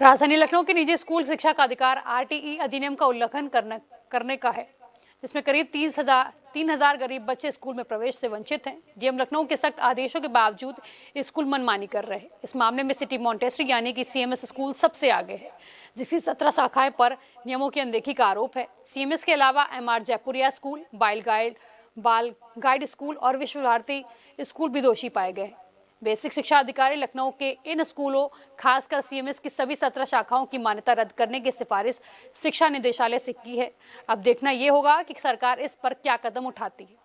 राजधानी लखनऊ के निजी स्कूल शिक्षा का अधिकार आरटीई अधिनियम का उल्लंघन करने का है, जिसमें करीब 3,000 गरीब बच्चे स्कूल में प्रवेश से वंचित हैं। डीएम लखनऊ के सख्त आदेशों के बावजूद स्कूल मनमानी कर रहे हैं। इस मामले में सिटी मॉन्टेसरी यानी कि सीएमएस स्कूल सबसे आगे है, जिसकी 17 शाखाएं पर नियमों की अनदेखी का आरोप है। सीएमएस के अलावा एमआर जयपुरिया स्कूल, बाल गाइड स्कूल और विश्व भारती स्कूल भी दोषी पाए गए। बेसिक शिक्षा अधिकारी लखनऊ के इन स्कूलों, खासकर सीएमएस की सभी 17 शाखाओं की मान्यता रद्द करने की सिफारिश शिक्षा निदेशालय से की है। अब देखना ये होगा कि सरकार इस पर क्या कदम उठाती है।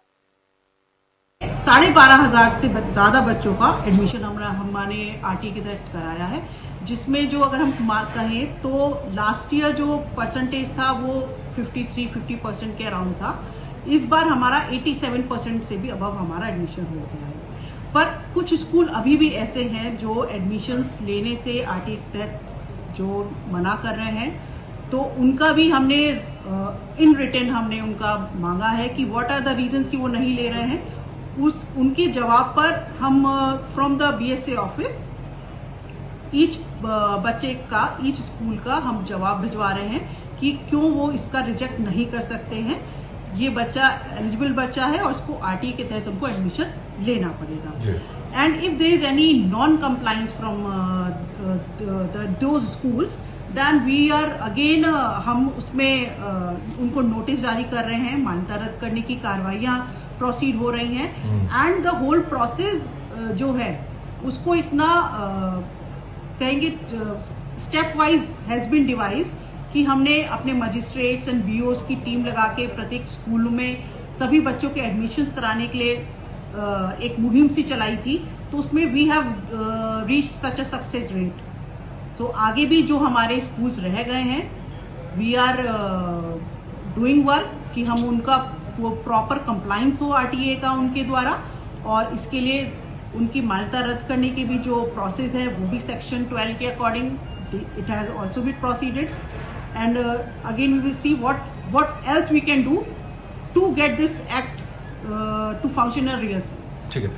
12,500 से ज्यादा बच्चों का एडमिशन हमने आरटी के तहत कराया है, जिसमें जो अगर हम कहें तो लास्ट ईयर जो परसेंटेज था वो 50% के अराउंड था। इस बार हमारा 87% से भी अबव हमारा एडमिशन हो गया है। पर कुछ स्कूल अभी भी ऐसे हैं जो एडमिशन्स लेने से आरटी के तहत जो मना कर रहे हैं, तो उनका भी हमने इन रिटर्न हमने उनका मांगा है कि व्हाट आर द रीजंस कि वो नहीं ले रहे हैं। उनके जवाब पर हम from the BSA office each बच्चे का, ईच स्कूल का हम जवाब भिजवा रहे हैं कि क्यों वो इसका रिजेक्ट नहीं कर सकते हैं। ये बच्चा एलिजिबल बच्चा है और इसको आरटी के तहत उनको एडमिशन लेना पड़ेगा। And if there is any non compliance from those schools, then we are again हम उसमें उनको नोटिस जारी कर रहे हैं, मान्यता रद्द करने की कार्रवाइयां प्रोसीड हो रही हैं। एंड द होल प्रोसेस जो है उसको इतना कहेंगे step wise has been devised कि हमने अपने मजिस्ट्रेट्स एंड बीओस की टीम लगा के प्रत्येक स्कूल में सभी बच्चों के एडमिशन्स कराने के लिए एक मुहिम सी चलाई थी। तो उसमें we have reach such a success rate. So आगे भी जो हमारे स्कूल्स रह गए हैं, वी आर डूइंग वर्क कि हम उनका वो प्रॉपर कंप्लायंस हो आरटीए का उनके द्वारा, और इसके लिए उनकी मान्यता रद्द करने की भी जो प्रोसेस है वो भी सेक्शन 12 के according it has also been proceeded. And again we will see what else we can do to get this act to function in a real sense.